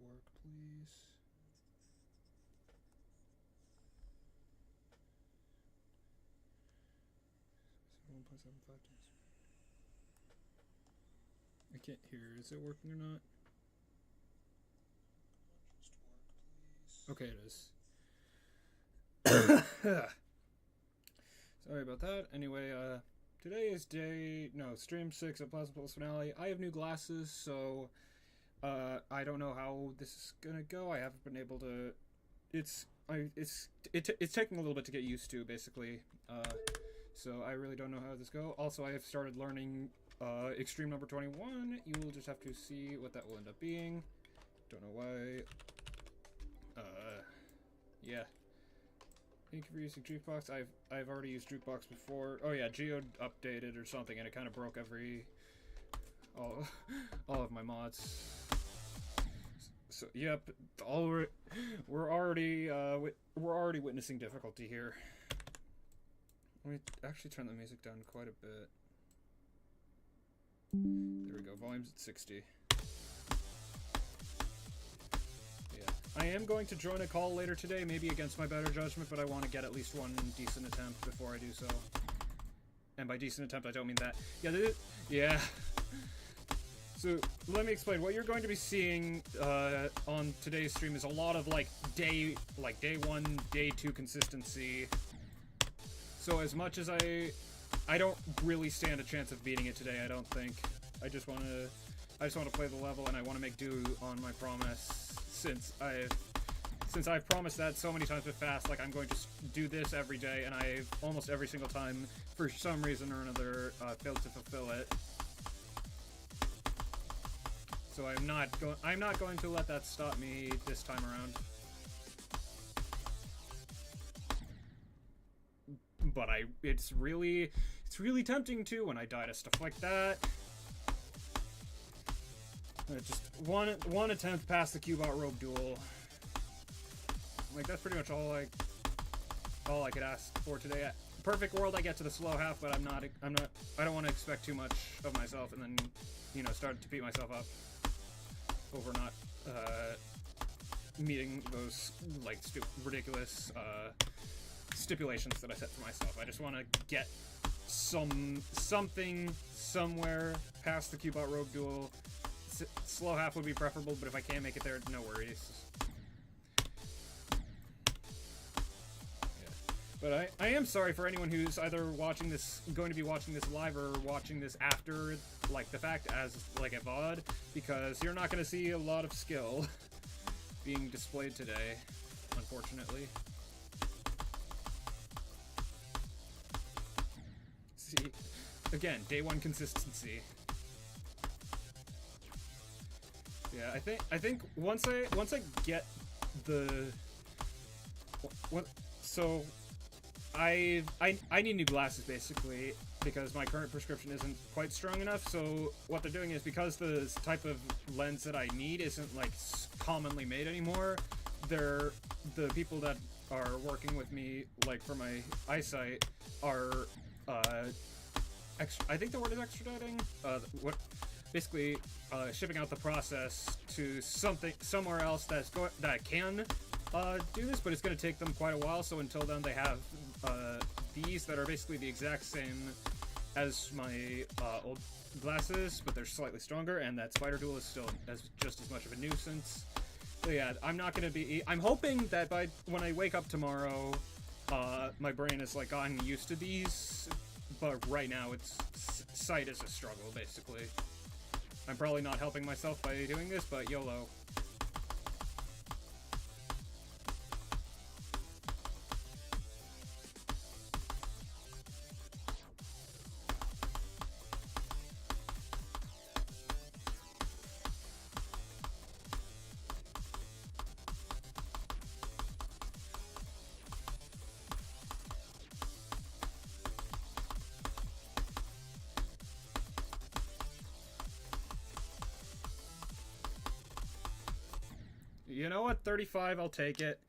work, please. I can't hear. Is it working or not? Okay, it is. Sorry about that. Anyway, today is stream 6 of Plasma Pulse Finale. I have new glasses, so I don't know how this is gonna go. I haven't been able to. It's taking a little bit to get used to, basically. So I really don't know how this go. Also, I have started learning Extreme number 21. You will just have to see what that will end up being. Don't know why. Yeah. Thank you for using Jukebox. I've already used Jukebox before. Oh yeah, Geode updated or something, and it kind of broke all of my mods. So yep, we're already witnessing difficulty here. Let me actually turn the music down quite a bit. There we go. Volume's at 60. I am going to join a call later today, maybe against my better judgment, but I want to get at least one decent attempt before I do so. And by decent attempt, I don't mean that. Yeah. So, let me explain. What you're going to be seeing on today's stream is a lot of, day 1, day 2 consistency. So, as much as I don't really stand a chance of beating it today, I don't think. I just want to play the level, and I want to make do on my promise. Since I've promised that so many times with Fast, I'm going to do this every day, and I've almost every single time, for some reason or another, failed to fulfill it. So I'm not going to let that stop me this time around. But it's really tempting to when I die to stuff like that. Just one attempt past the Cubot Rogue duel. That's pretty much all I could ask for today. Perfect world, I get to the slow half, but I don't want to expect too much of myself, and then start to beat myself up over not meeting those ridiculous stipulations that I set for myself. I just want to get something somewhere past the Cubot Rogue duel. Slow half would be preferable, but if I can't make it there, no worries. Yeah. But I am sorry for anyone who's either going to be watching this live or watching this after, the fact as, a VOD, because you're not going to see a lot of skill being displayed today, unfortunately. See, again, day 1 consistency. Yeah, I think once I get the so I need new glasses basically because my current prescription isn't quite strong enough. So what they're doing is, because the type of lens that I need isn't commonly made anymore, the people that are working with me for my eyesight are I think the word is extraditing. Basically shipping out the process to somewhere else that can do this, but it's going to take them quite a while. So until then, they have these that are basically the exact same as my old glasses, but they're slightly stronger, and that Spider Duel is still just as much of a nuisance. So yeah, I'm not going to be. I'm hoping that when I wake up tomorrow, my brain has gotten used to these, but right now sight is a struggle basically. I'm probably not helping myself by doing this, but YOLO. You know what? 35, I'll take it.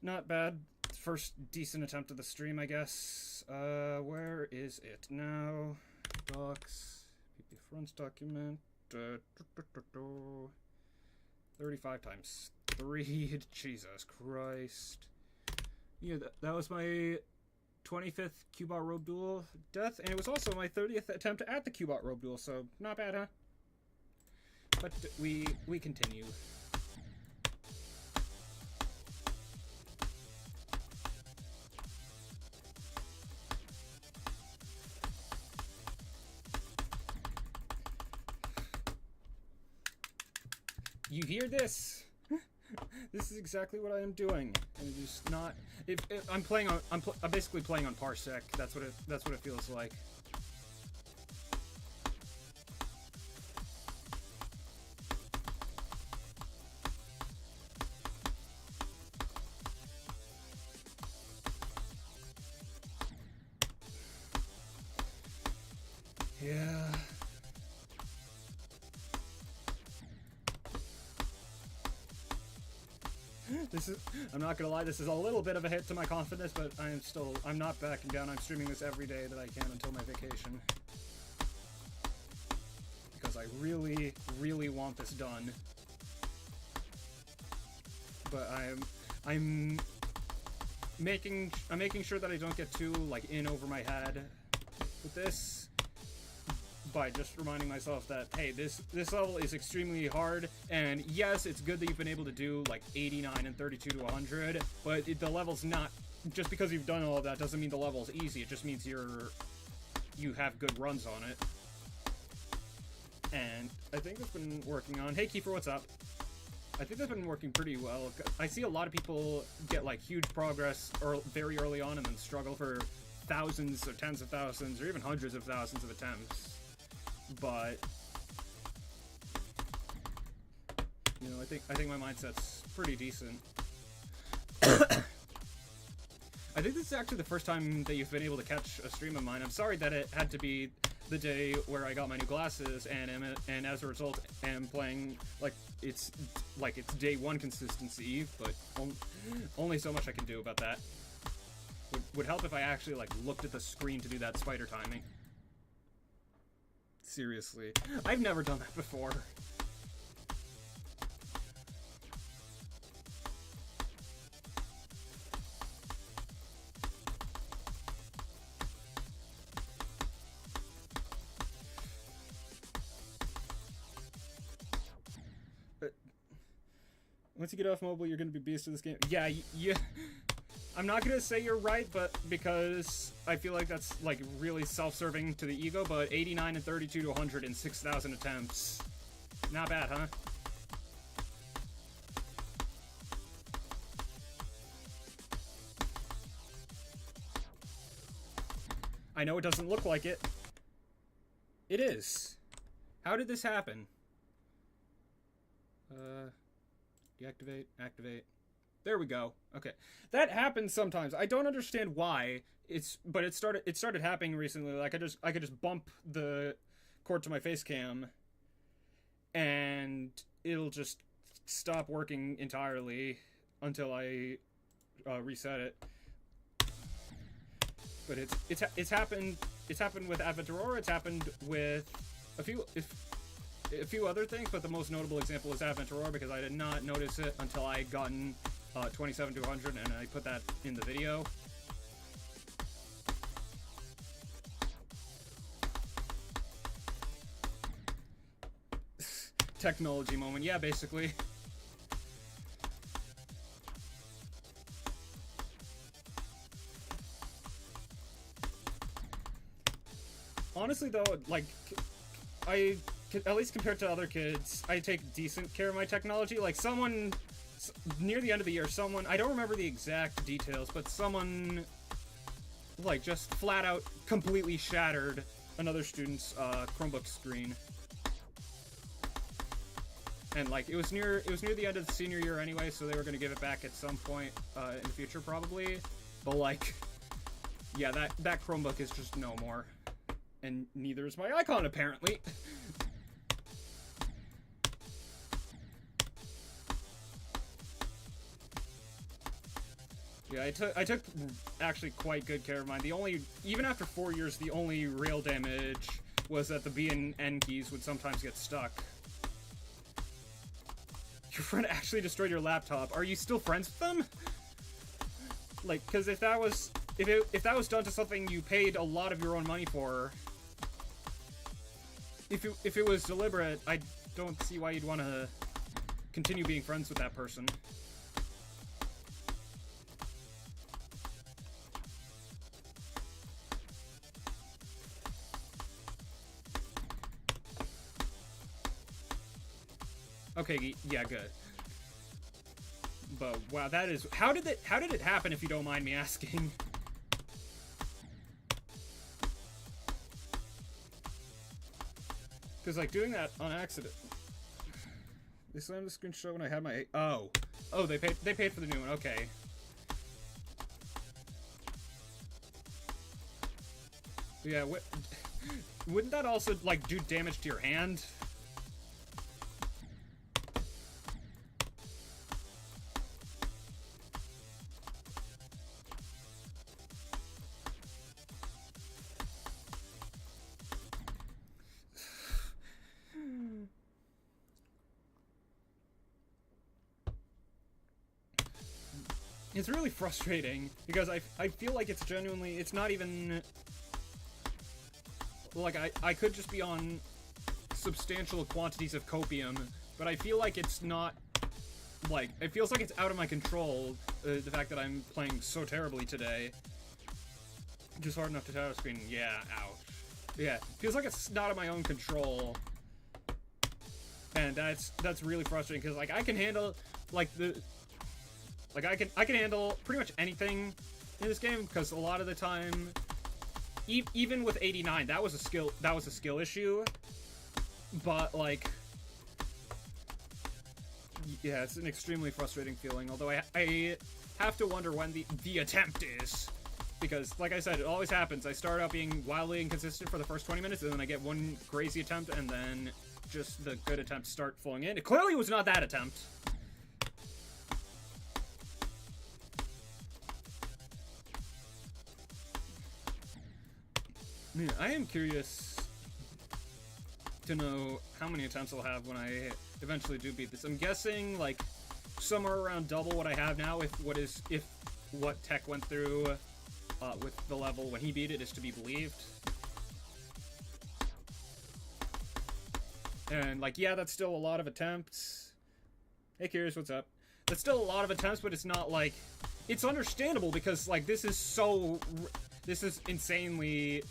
Not bad. First decent attempt of the stream, I guess. Where is it now? Docs. PP fronts document. 35 times 3. Jesus Christ. Yeah, that was my 25th Cubot Robe Duel death, and it was also my 30th attempt at the Cubot Robe Duel, so not bad, huh? But we continue. You hear this? This is exactly what I am doing. I'm just not. If I'm playing on, I'm basically playing on Parsec. That's what it feels like. Yeah. This is, I'm not gonna lie, this is a little bit of a hit to my confidence, but I'm not backing down. I'm streaming this every day that I can until my vacation. Because I really, really want this done. But I'm making sure that I don't get too, like, in over my head with this. By just reminding myself that, hey, this level is extremely hard, and yes, it's good that you've been able to do like 89 and 32 to 100, but the level's not, just because you've done all of that doesn't mean the level's easy. It just means you have good runs on it. And I think that's been working on. Hey Kiefer, what's up? I think that's been working pretty well. I see a lot of people get like huge progress very early on and then struggle for thousands or tens of thousands or even hundreds of thousands of attempts. But you know, I think my mindset's pretty decent. I think this is actually the first time that you've been able to catch a stream of mine. I'm sorry that it had to be the day where I got my new glasses, and as a result, am playing like it's day one consistency. But only so much I can do about that. Would help if I actually like looked at the screen to do that spider timing. Seriously. I've never done that before. Once you get off mobile, you're gonna be beast of this game. Yeah, I'm not gonna say you're right, but because I feel like that's like really self-serving to the ego, but 89 and 32 to 100 in 6,000 attempts. Not bad, huh? I know it doesn't look like it. It is. How did this happen? Deactivate, activate. There we go. Okay, that happens sometimes. I don't understand why. But it started happening recently. Like I could just bump the cord to my face cam, and it'll just stop working entirely until I reset it. But it's happened. It's happened with Advent Aurora. It's happened with a few other things. But the most notable example is Advent Aurora, because I did not notice it until I had gotten 27 to 100, and I put that in the video. Technology moment, yeah, basically. Honestly, though, like, at least compared to other kids, I take decent care of my technology. Like, someone near the end of the year, I don't remember the exact details, but someone, like, just flat out completely shattered another student's Chromebook screen. And, like, it was near the end of the senior year anyway, so they were gonna give it back at some point in the future, probably. But, like, yeah, that Chromebook is just no more. And neither is my icon, apparently. Yeah, I took actually quite good care of mine. Even after 4 years, the only real damage was that the B and N keys would sometimes get stuck. Your friend actually destroyed your laptop. Are you still friends with them? Like, because if that was if that was done to something you paid a lot of your own money for, if it was deliberate, I don't see why you'd want to continue being friends with that person. Okay, yeah, good. But wow, that is how did it happen, if you don't mind me asking? Because like doing that on accident. They slammed the screenshot when I had my oh they paid for the new one. Okay. Yeah, wouldn't that also like do damage to your hand? It's really frustrating, because I feel like it's genuinely, it's not even, like, I could just be on substantial quantities of copium, but I feel like it's not, like, it feels like it's out of my control, the fact that I'm playing so terribly today. Just hard enough to shadow screen, yeah, ouch. Yeah, feels like it's not in my own control, and that's really frustrating, because, like, I can handle, like, Like, I can handle pretty much anything in this game, because a lot of the time, even with 89, that was a skill issue, but, like, yeah, it's an extremely frustrating feeling, although I have to wonder when the attempt is, because, like I said, it always happens. I start out being wildly inconsistent for the first 20 minutes, and then I get one crazy attempt, and then just the good attempts start flowing in. It clearly was not that attempt. Yeah, I am curious to know how many attempts I'll have when I eventually do beat this. I'm guessing, like, somewhere around double what I have now, if what Tech went through with the level when he beat it is to be believed. And, like, yeah, that's still a lot of attempts. Hey, Curious, what's up? That's still a lot of attempts, but it's not, like... It's understandable, because, like, this is insanely...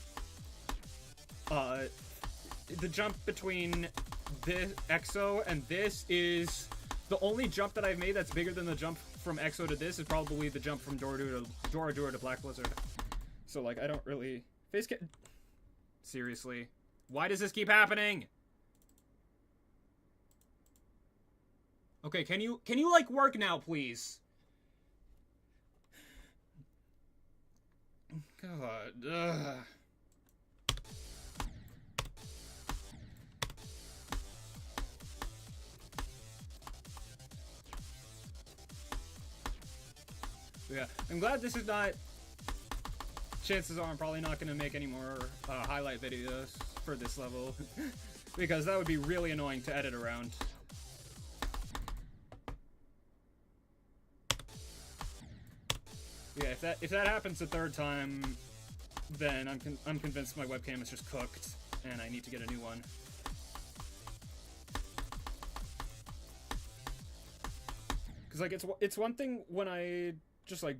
the jump between this EXO and this is the only jump that I've made that's bigger than the jump from EXO to this is probably the jump from Dora to Black Blizzard. So, like, I don't really... Seriously. Why does this keep happening? Okay, can you, like, work now, please? God, ugh. Yeah, I'm glad this is not... Chances are I'm probably not going to make any more highlight videos for this level. Because that would be really annoying to edit around. Yeah, if that happens the third time, then I'm convinced my webcam is just cooked, and I need to get a new one. Because, like, it's one thing when I... just like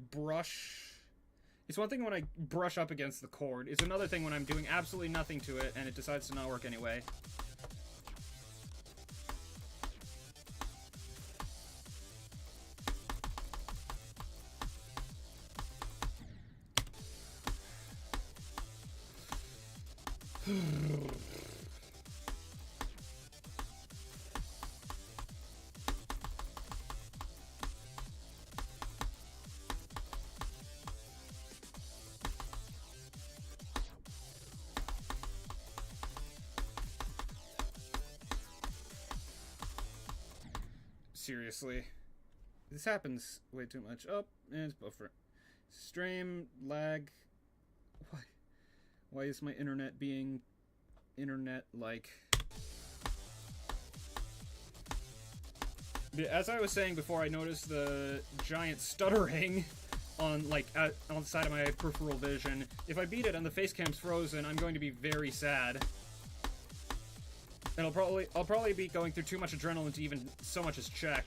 it's one thing when I brush up against the cord. It's another thing when I'm doing absolutely nothing to it and it decides to not work anyway. Seriously. This happens way too much. Oh, and it's buffer. Stream, lag. Why is my internet being internet-like? As I was saying before, I noticed the giant stuttering on on the side of my peripheral vision. If I beat it and the face cam's frozen, I'm going to be very sad. And I'll probably be going through too much adrenaline to even so much as check.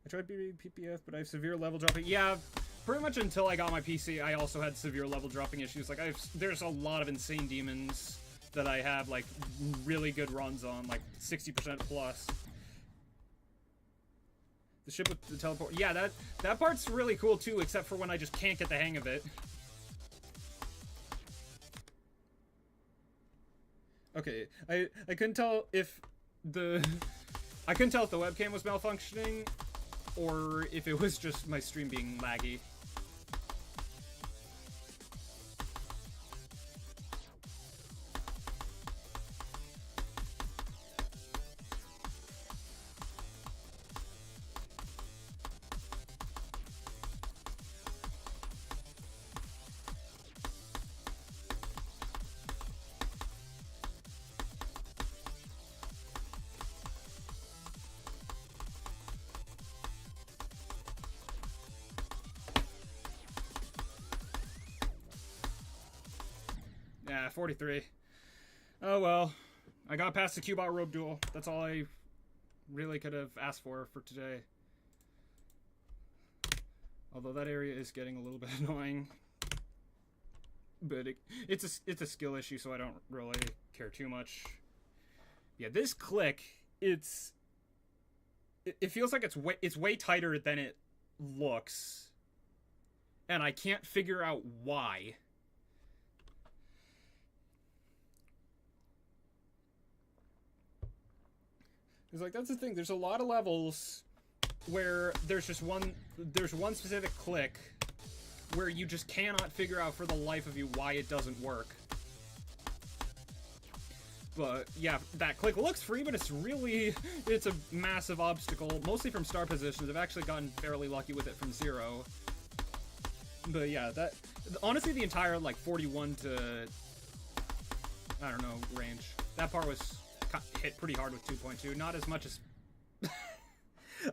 I tried beating PPF, but I have severe level dropping. Yeah, pretty much until I got my PC, I also had severe level dropping issues. Like, there's a lot of insane demons that I have, like, really good runs on, like, 60% plus. The ship with the teleport. Yeah, that part's really cool, too, except for when I just can't get the hang of it. Okay, I couldn't tell if the... I couldn't tell if the webcam was malfunctioning, or if it was just my stream being laggy. Yeah, 43. Oh well. I got past the Cubot robe duel. That's all I really could have asked for today. Although that area is getting a little bit annoying. But it's a skill issue, so I don't really care too much. Yeah, this click, it feels like it's way tighter than it looks. And I can't figure out why. It's like, that's the thing, there's a lot of levels where there's one specific click where you just cannot figure out for the life of you why it doesn't work. But yeah, that click looks free, but it's a massive obstacle, mostly from star positions. I've actually gotten fairly lucky with it from 0. But yeah, honestly, the entire, like, 41 to, I don't know, range, that part was hit pretty hard with 2.2, not as much as...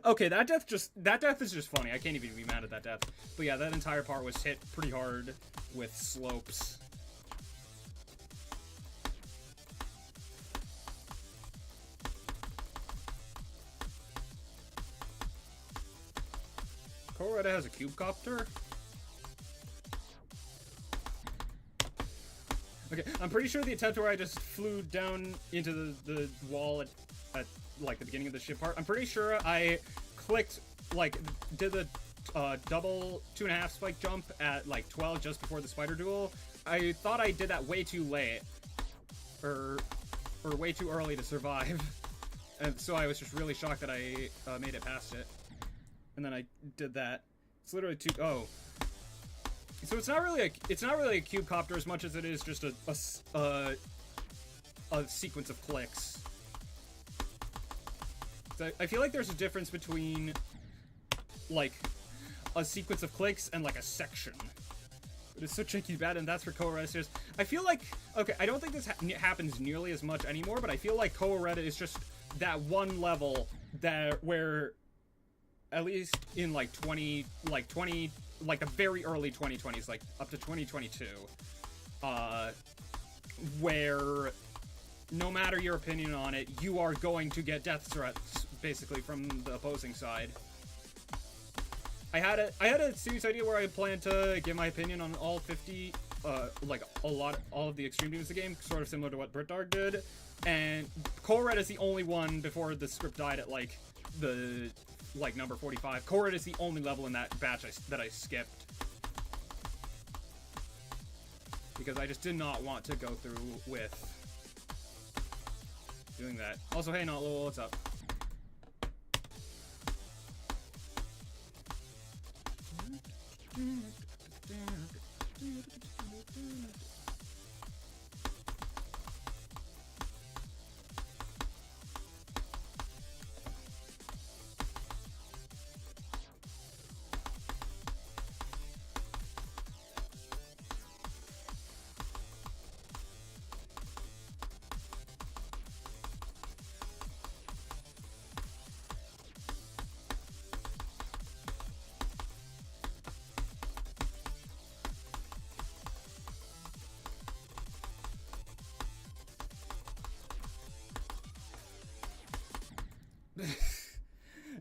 Okay, that death is just funny. I can't even be mad at that death. But yeah, that entire part was hit pretty hard with slopes. Colorado has a cube copter? Okay, I'm pretty sure the attempt where I just flew down into the wall at like the beginning of the ship part, I'm pretty sure I clicked, like, did the double 2.5 spike jump at like 12 just before the spider duel. I thought I did that way too late, or way too early to survive, and so I was just really shocked that I made it past it. And then I did that. It's literally oh. So it's not really a cube copter as much as it is just a sequence of clicks. So I feel like there's a difference between, like, a sequence of clicks and, like, a section. But it's so tricky bad, and that's where Koareta is. I feel like, okay, I don't think this happens nearly as much anymore, but I feel like Koareta is just that one level where, at least in, like, the very early 2020s, like, up to 2022, where no matter your opinion on it, you are going to get death threats, basically, from the opposing side. I had a serious idea where I planned to give my opinion on all 50, all of the extreme demons of the game, sort of similar to what Britdark did, and Koareta is the only one before the script died at, like, number 45. Koareta is the only level in that batch that I skipped. Because I just did not want to go through with doing that. Also, hey, Not Lowell, what's up?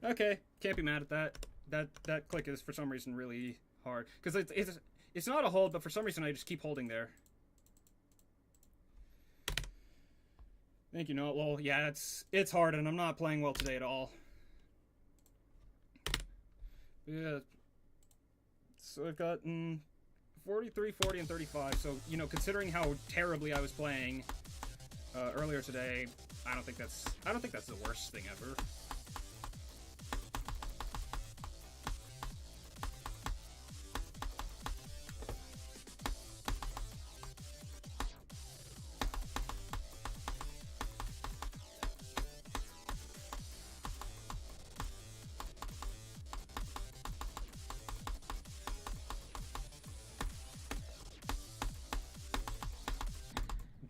Okay, can't be mad at that. That click is for some reason really hard because it's not a hold, but for some reason I just keep holding there. Thank you, no. Well, yeah, it's hard, and I'm not playing well today at all. Yeah. So I've gotten 43, 40, and 35. So you know, considering how terribly I was playing earlier today, I don't think that's the worst thing ever.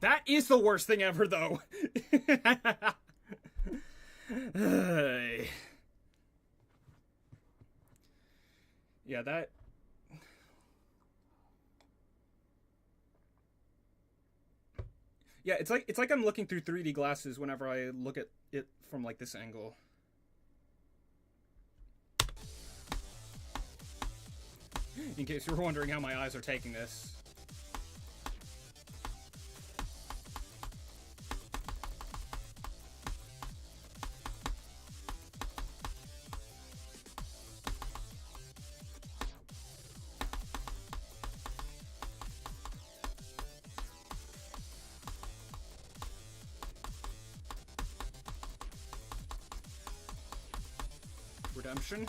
That is the worst thing ever, though. Yeah, that... Yeah, it's like I'm looking through 3D glasses whenever I look at it from, like, this angle. In case you were wondering how my eyes are taking this. Redemption.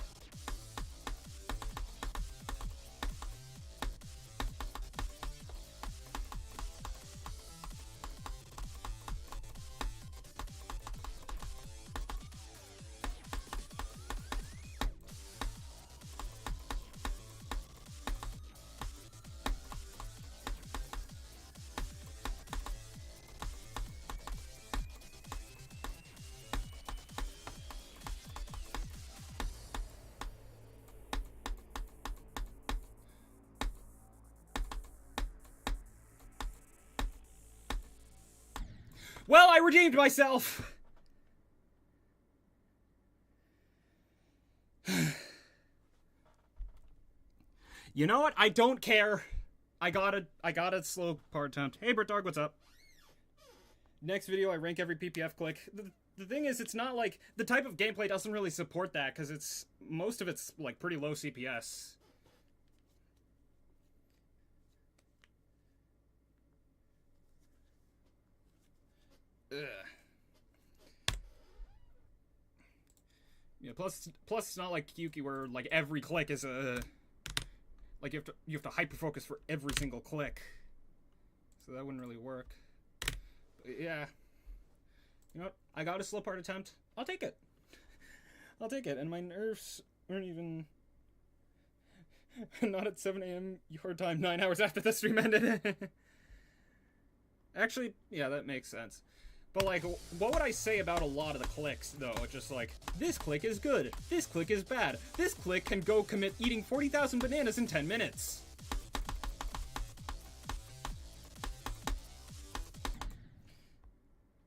Well, I redeemed myself! You know what? I don't care. I got a slow part attempt. Hey, BritDog, what's up? Next video, I rank every PPF click. The thing is, it's not like... The type of gameplay doesn't really support that, because most of it's, like, pretty low CPS. Ugh. Yeah, plus it's not like Yuki where like every click is a like you have to hyper focus for every single click. So that wouldn't really work. But yeah. You know what? I got a slow part attempt. I'll take it. I'll take it. And my nerfs aren't even not at 7 a.m. your time 9 hours after the stream ended. Actually, yeah, that makes sense. But, like, what would I say about a lot of the clicks, though? It's just like, this click is good, this click is bad, this click can go commit eating 40,000 bananas in 10 minutes.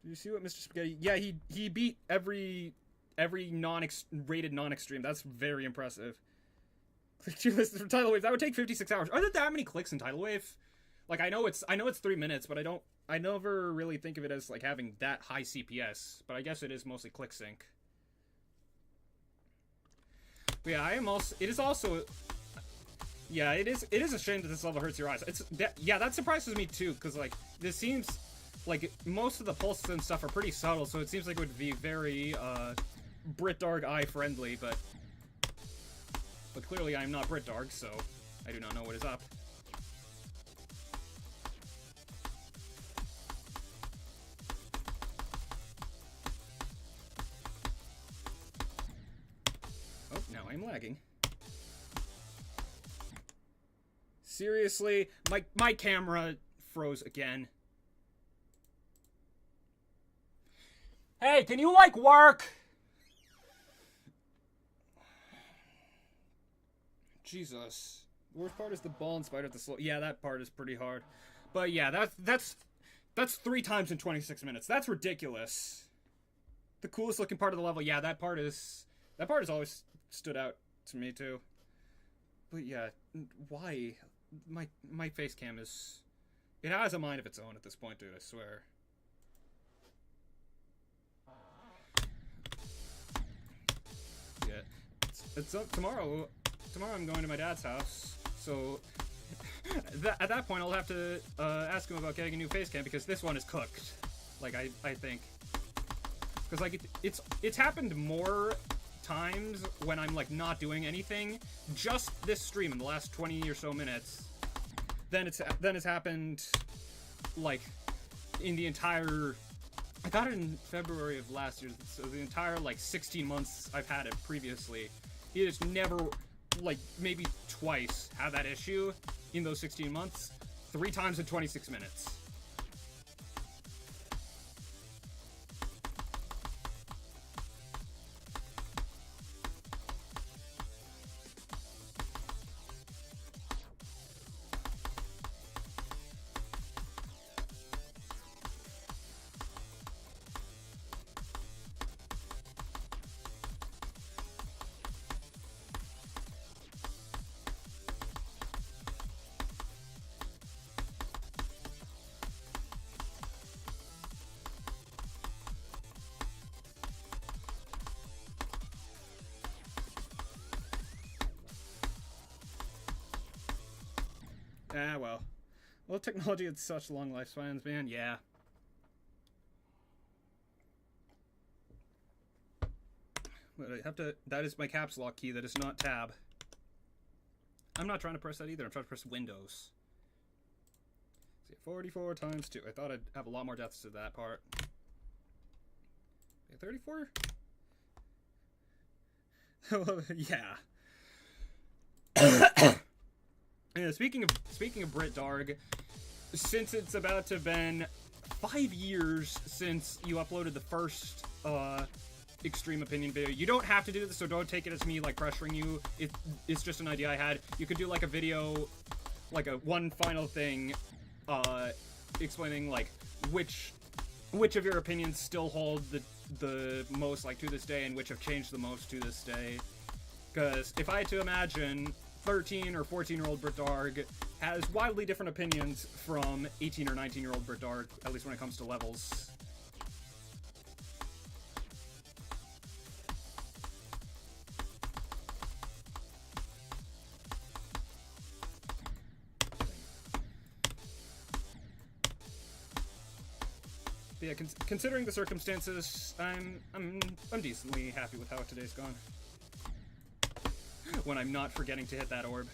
Did you see what Mr. Spaghetti... Yeah, he beat every rated non-extreme. That's very impressive. Click your list for Tidal Wave. That would take 56 hours. Are there that many clicks in Tidal Wave? Like, I know it's 3 minutes, but I never really think of it as, like, having that high CPS. But I guess it is mostly click sync. But yeah, it is also... Yeah, it is a shame that this level hurts your eyes. Yeah, that surprises me, too, because, like, this seems... Like, most of the pulses and stuff are pretty subtle, so it seems like it would be very, BritDarg eye-friendly, but clearly I am not BritDarg, so I do not know what is up. Oh, now I'm lagging. Seriously? My camera froze again. Hey, can you, like, work? Jesus. The worst part is the ball and spider at the slow... Yeah, that part is pretty hard. But yeah, that's 3 times in 26 minutes. That's ridiculous. the coolest looking part of the level. Yeah, that part has always stood out to me too. But yeah, why? My face cam is... It has a mind of its own at this point, dude, I swear. Yeah. It's tomorrow I'm going to my dad's house, so... at that point, I'll have to ask him about getting a new face cam, because this one is cooked. Like, I think. Because, like, it's happened more times when I'm, like, not doing anything, just this stream in the last 20 or so minutes, then it's happened, like, in the entire... I got it in February of last year, so the entire, like, 16 months I've had it previously, it has never, like, maybe twice had that issue in those 16 months, 3 times in 26 minutes. Well. Well, technology had such long lifespans, man. Yeah. But I have to... That is my caps lock key. That is not tab. I'm not trying to press that either. I'm trying to press Windows. See, 44 times 2. I thought I'd have a lot more deaths to that part. 34? Yeah. Yeah, speaking of Brit Darg, since it's about to have been 5 years since you uploaded the first Extreme Opinion video, you don't have to do this, so don't take it as me like pressuring you. It's just an idea I had. You could do like a video, like a one final thing, explaining like which of your opinions still hold the most like to this day, and which have changed the most to this day. Because if I had to imagine, 13 or 14-year-old Brit Darg has wildly different opinions from 18 or 19-year-old Brit Darg, at least when it comes to levels. But yeah, considering the circumstances, I'm decently happy with how today's gone. When I'm not forgetting to hit that orb.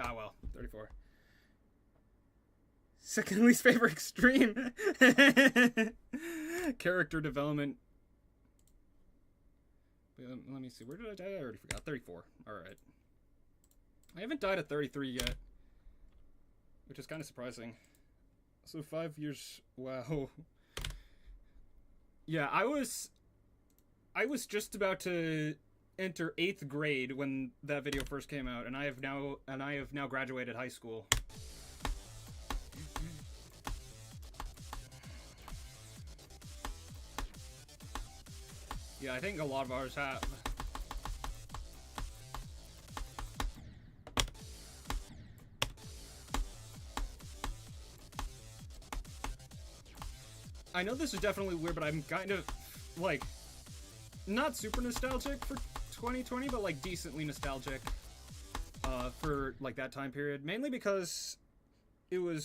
Ah, well, 34. Second least favorite Extreme. Character development. Let me see. Where did I die? I already forgot. 34. Alright. I haven't died at 33 yet, which is kind of surprising. So 5 years. Wow. Yeah, I was just about to enter 8th grade when that video first came out, and I have now graduated high school. Yeah, I think a lot of ours have. I know this is definitely weird, but I'm kind of, like, not super nostalgic for 2020, but, like, decently nostalgic for, like, that time period. Mainly because it was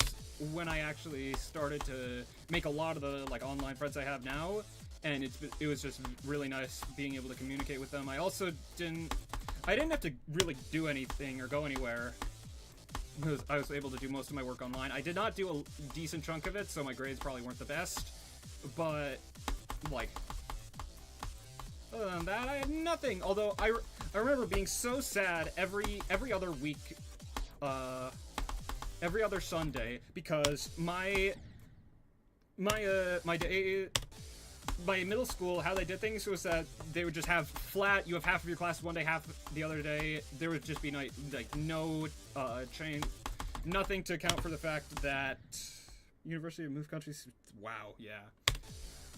when I actually started to make a lot of the, like, online friends I have now, and it was just really nice being able to communicate with them. I also didn't have to really do anything or go anywhere because I was able to do most of my work online. I did not do a decent chunk of it, so my grades probably weren't the best. But, like, other than that, I had nothing. Although, I remember being so sad every other week, every other Sunday, because my middle school, how they did things was that they would just have flat, you have half of your class one day, half the other day. There would just be no change, nothing to account for the fact that University of Move Countries, wow, yeah.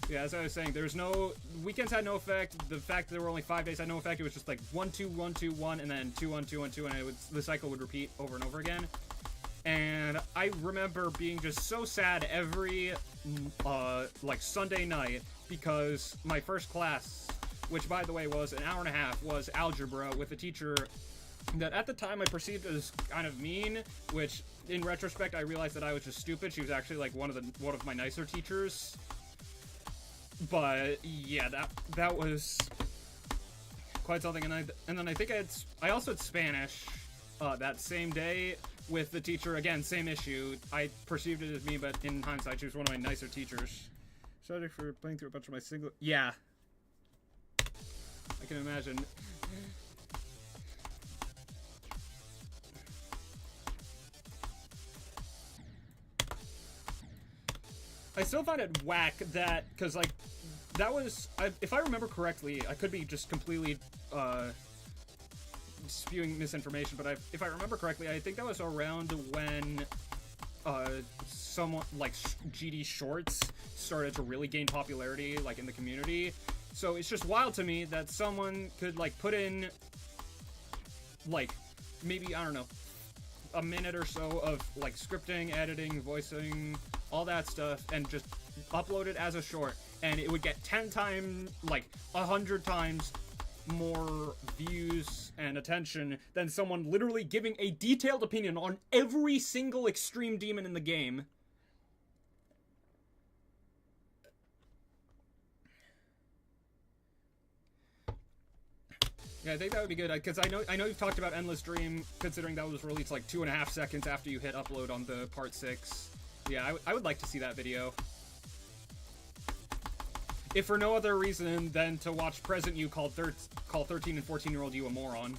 Yeah, as I was saying, there's no, weekends had no effect. The fact that there were only 5 days had no effect. It was just like 1, 2, 1, 2, 1, and then 2, 1, 2, 1, 2, and the cycle would repeat over and over again. And I remember being just so sad every, like, Sunday night, because my first class, which, by the way, was an hour and a half, was algebra with a teacher that at the time I perceived as kind of mean, which, in retrospect, I realized that I was just stupid. She was actually, like, one of my nicer teachers. But, yeah, that was quite something. And then I think I also had Spanish, that same day, with the teacher. Again, same issue. I perceived it as me, but in hindsight, she was one of my nicer teachers. Sorry for playing through a bunch of my single... Yeah. I can imagine. I still find it whack that... Because, like, that was... if I remember correctly, I could be just completely... spewing misinformation, but if I remember correctly, I think that was around when someone like GD Shorts started to really gain popularity, like, in the community. So it's just wild to me that someone could, like, put in, like, maybe, I don't know, a minute or so of, like, scripting, editing, voicing, all that stuff, and just upload it as a short, and it would get 10 times, like, 100 times more views and attention than someone literally giving a detailed opinion on every single extreme demon in the game. Yeah, I think that would be good, because I know you've talked about Endless Dream, considering that was released like 2.5 seconds after you hit upload on the part 6. Yeah, I would like to see that video. If for no other reason than to watch present you call 13 and 14-year-old you a moron.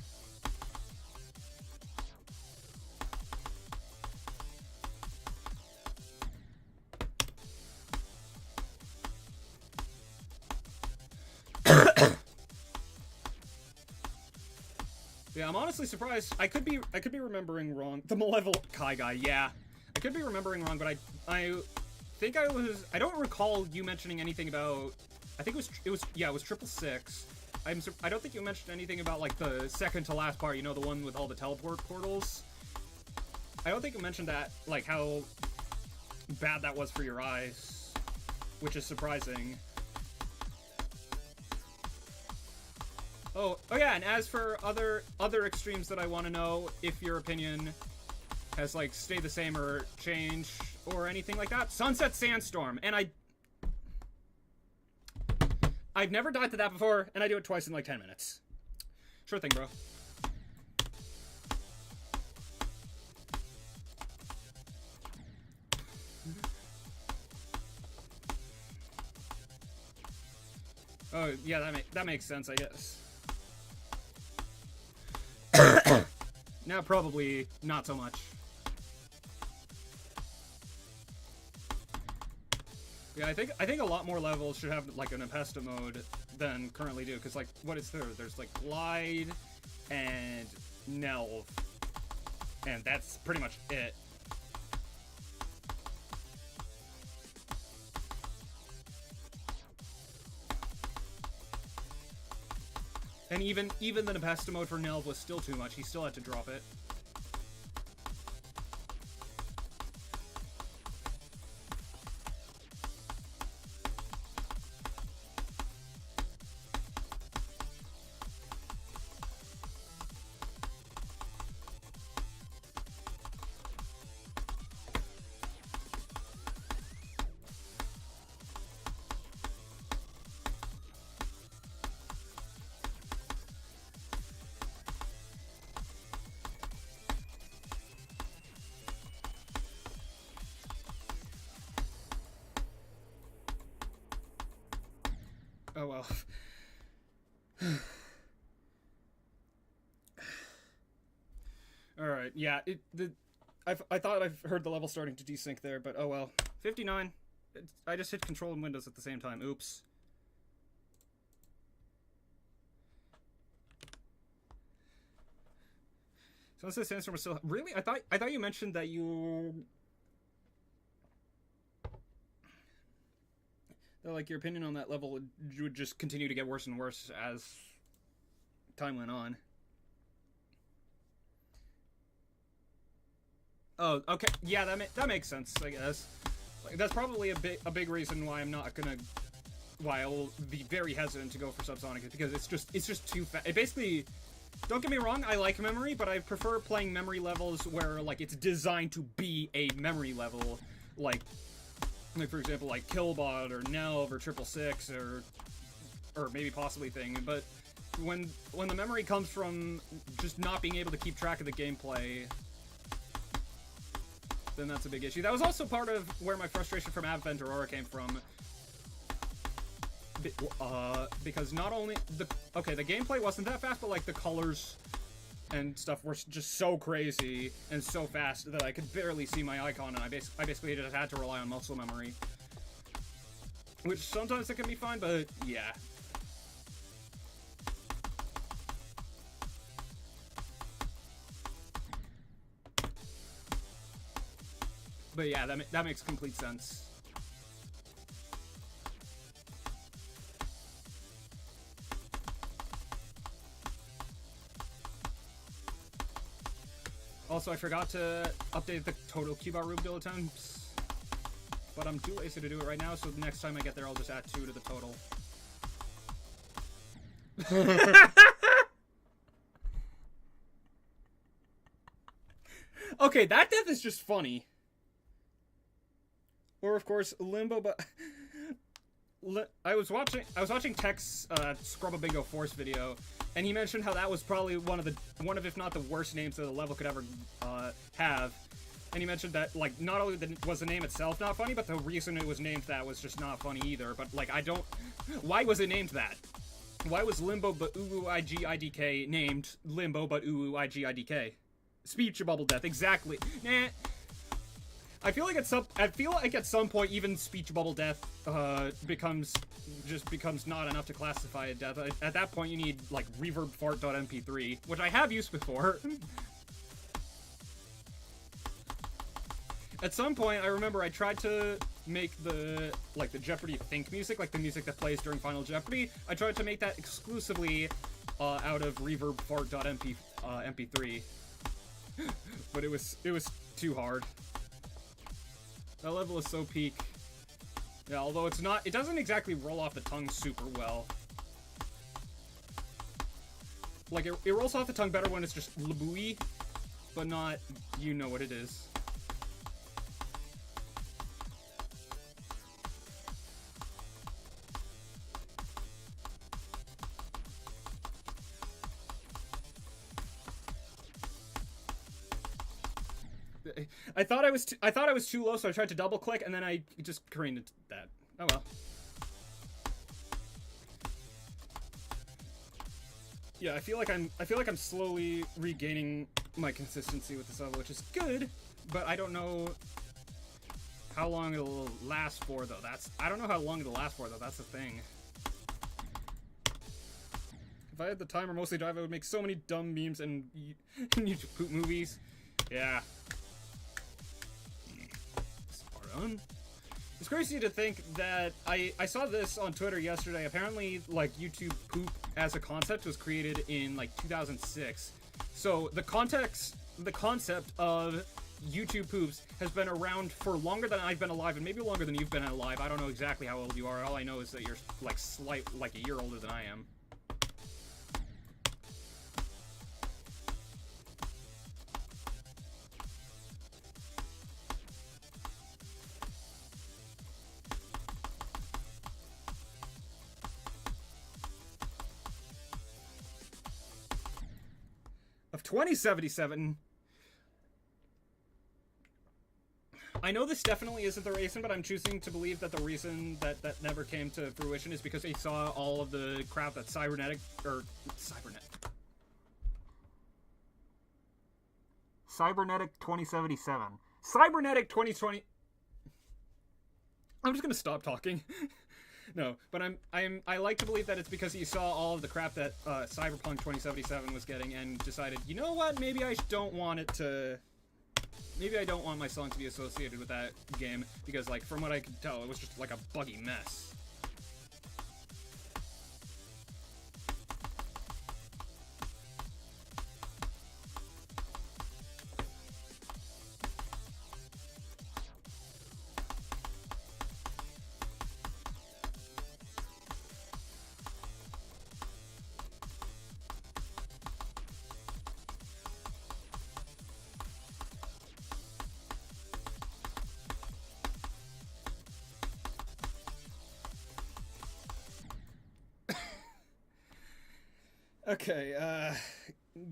Yeah, I'm honestly surprised. I could be remembering wrong. The Malevolent Kai guy, yeah. I could be remembering wrong, but I think I don't recall you mentioning anything about... I think it was 666. I don't think you mentioned anything about, like, the second to last part, you know, the one with all the teleport portals. I don't think you mentioned that, like, how bad that was for your eyes, which is surprising. Oh yeah, and as for other extremes that I want to know, if your opinion has, like, stayed the same or changed or anything like that, Sunset Sandstorm, and I've never died to that before, and I do it twice in like 10 minutes. Sure thing, bro. Oh, yeah, that makes sense, I guess. Now, probably not so much. Yeah, I think a lot more levels should have, like, an Impesta mode than currently do, because, like, what is there? There's, like, Glide and Nelv, and that's pretty much it. And even the Impesta mode for Nelv was still too much. He still had to drop it. Oh well. Alright, yeah, I thought I've heard the level starting to desync there, but oh well. 59. I just hit Control and Windows at the same time. Oops. So this Sandstorm was still... Really? I thought you mentioned that you... That, like, your opinion on that level would just continue to get worse and worse as time went on. Oh, okay. Yeah, that makes sense, I guess. Like, that's probably a big reason why I'm not gonna... Why I'll be very hesitant to go for Subsonic, is because it's just too fast. It basically... Don't get me wrong, I like memory, but I prefer playing memory levels where, like, it's designed to be a memory level. Like for example, like Killbot or Nelv or 666 or maybe possibly Thing. But when the memory comes from just not being able to keep track of the gameplay, then that's a big issue. That was also part of where my frustration from Advent Aurora came from. Because not only the gameplay wasn't that fast, but like the colors and stuff were just so crazy and so fast that I could barely see my icon, and I basically just had to rely on muscle memory, which sometimes it can be fine, but yeah. But yeah, that makes complete sense. Also, I forgot to update the total Q-Bar room build attempts, but I'm too lazy to do it right now, so the next time I get there, I'll just add 2 to the total. Okay, that death is just funny. Or, of course, Limbo, but... I was watching Tech's Scrub-a-Bingo Force video, and he mentioned how that was probably one of if not the worst names that the level could ever have. And he mentioned that, like, not only was the name itself not funny, but the reason it was named that was just not funny either. But, like, why was it named that? Why was Limbo but IGIDK named Limbo but IGIDK? Speech bubble death, exactly. Nah. I feel like at some point even speech bubble death becomes not enough to classify a death. At that point you need like reverb fart.mp3, which I have used before. At some point I remember I tried to make the Jeopardy think music, like the music that plays during Final Jeopardy. I tried to make that exclusively out of reverb fart.mp3. But it was too hard. That level is so peak. Yeah, although it doesn't exactly roll off the tongue super well. Like, it rolls off the tongue better when it's just labooey, but not, you know what it is. I thought I was too low, so I tried to double click, and then I just careened into that. Oh well. Yeah, I feel like I'm slowly regaining my consistency with this level, which is good, but I don't know how long it'll last for though. I don't know how long it'll last for though. That's the thing. If I had the time or mostly drive, I would make so many dumb memes and YouTube poop movies. Yeah. It's crazy to think that I saw this on Twitter yesterday. Apparently, like, YouTube poop as a concept was created in like 2006. So the concept of YouTube poops has been around for longer than I've been alive, and maybe longer than you've been alive. I don't know exactly how old you are. All I know is that you're like a year older than I am. Of 2077, I know this definitely isn't the reason, but I'm choosing to believe that the reason that never came to fruition is because they saw all of the crap that Cybernetic 2077. Cybernetic 2020. I'm just gonna stop talking. No, but I like to believe that it's because he saw all of the crap that Cyberpunk 2077 was getting and decided, you know what, maybe I don't want it to... Maybe I don't want my song to be associated with that game, because, like, from what I could tell, it was just, like, a buggy mess. Okay,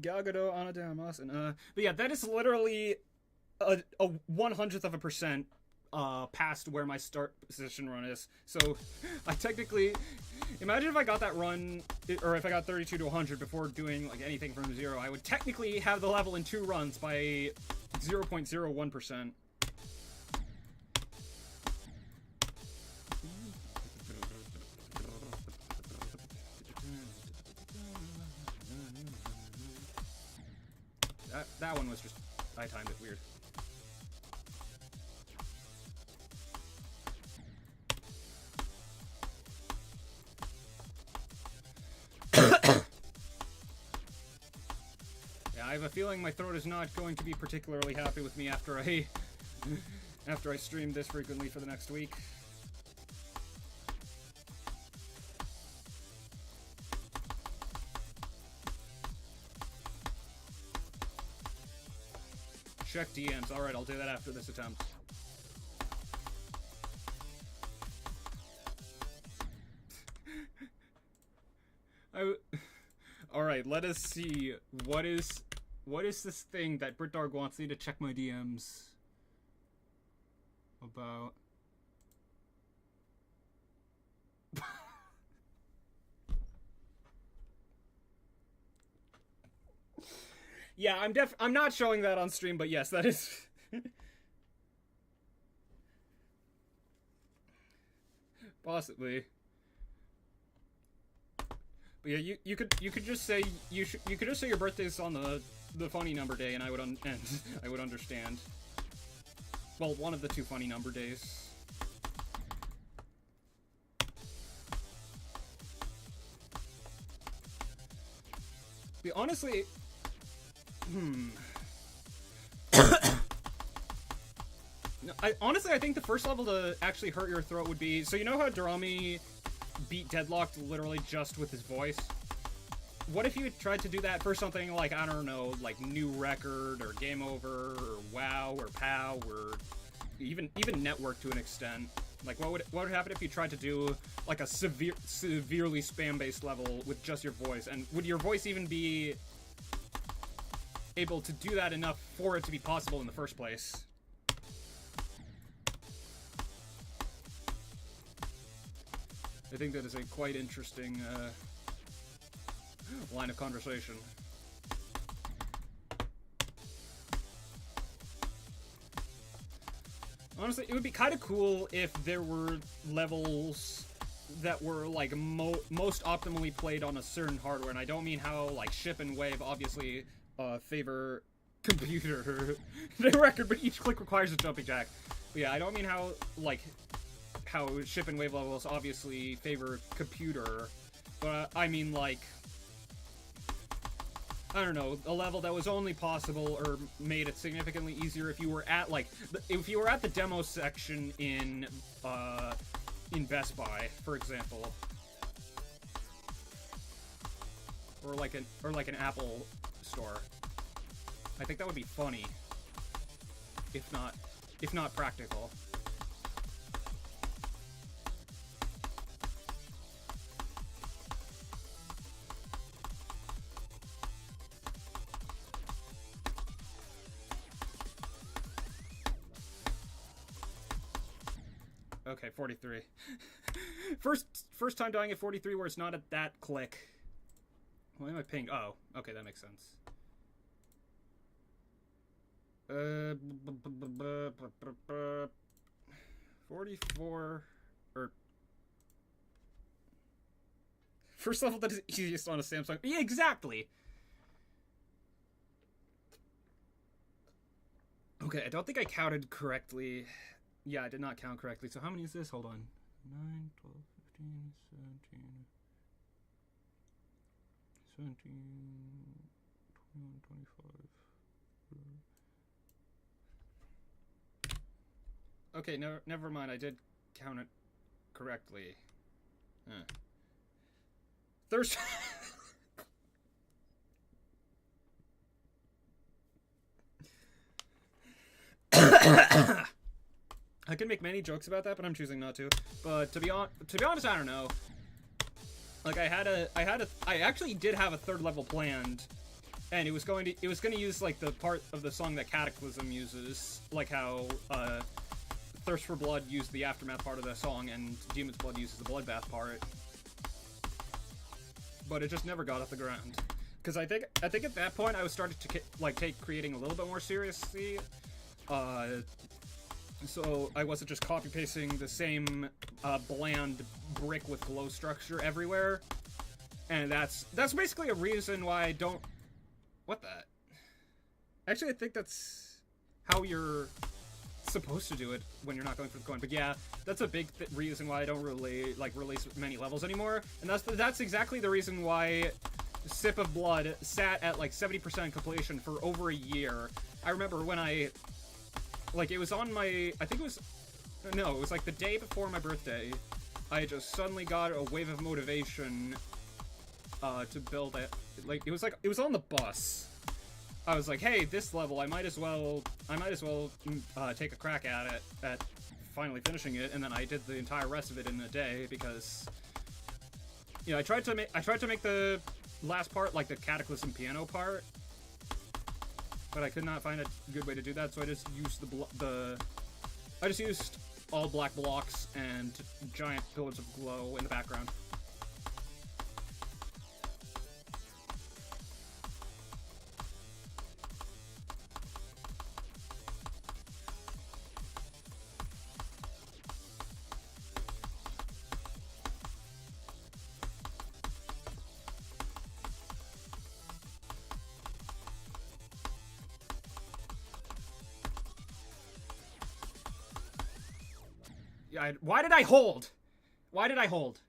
Gagado Anadamasu, and but yeah, that is literally a 100% past where my start position run is. So I technically, imagine if I got that run, or if I got 32 to 100 before doing like anything from 0, I would technically have the level in 2 runs by 0.01%. That one was just, I timed it weird. Yeah, I have a feeling my throat is not going to be particularly happy with me after I stream this frequently for the next week. Check DMs. Alright, I'll do that after this attempt. Alright, let us see. What is this thing that BritDarg wants me to check my DMs about? Yeah, I'm not showing that on stream, but yes, that is... Possibly. But yeah, you could just say you could just say your birthday's on the funny number day, and I would I would understand. Well, one of the 2 funny number days. But honestly, honestly, I think the first level to actually hurt your throat would be... So you know how Dorami beat Deadlocked literally just with his voice? What if you tried to do that for something like, I don't know, like New Record, or Game Over, or WoW, or POW, or even Network to an extent? Like, what would happen if you tried to do, like, a severely spam-based level with just your voice? And would your voice even be able to do that enough for it to be possible in the first place? I think that is a quite interesting line of conversation. Honestly, it would be kind of cool if there were levels that were, like, most optimally played on a certain hardware, and I don't mean how, like, Ship and Wave obviously favor computer record, but each click requires a jumping jack. But yeah, I don't mean how, like, how Ship and Wave levels obviously favor computer, but I mean, like, I don't know, a level that was only possible or made it significantly easier if you were at, like, if you were at the demo section in Best Buy, for example, or like an Apple store. I think that would be funny, if not practical. Okay, 43. First time dying at 43 where it's not at that click. Why am I ping? Oh, okay, that makes sense. 44 or first level that is easiest on a Samsung. Yeah, exactly. Okay, I don't think I counted correctly. Yeah, I did not count correctly. So how many is this? Hold on. 9, 12, 15, 17, 21, 25. Okay, never mind. I did count it correctly. Thirst. I can make many jokes about that, but I'm choosing not to. But to be honest, I don't know. Like I actually did have a third level planned, and it was going to use like the part of the song that Cataclysm uses, like how Thirst for Blood used the Aftermath part of the song, and Demon's Blood uses the Bloodbath part. But it just never got off the ground, because I think at that point I was starting to like take creating a little bit more seriously. So I wasn't just copy-pasting the same bland brick with glow structure everywhere. And that's basically a reason why I don't... What the... Actually, I think that's how you're supposed to do it when you're not going for the coin. But yeah, that's a big reason why I don't really, like, release many levels anymore. And that's exactly the reason why Sip of Blood sat at, like, 70% completion for over a year. I remember when like, it was on my... I think it was... No, it was like the day before my birthday. I just suddenly got a wave of motivation to build it. Like, it was on the bus. I was like, hey, this level, I might as well take a crack at it, at finally finishing it, and then I did the entire rest of it in a day, because... You know, I tried to make the last part, like the Cataclysm piano part, but I could not find a good way to do that, so I just used I just used all black blocks and giant pillars of glow in the background. Why did I hold? Why did I hold?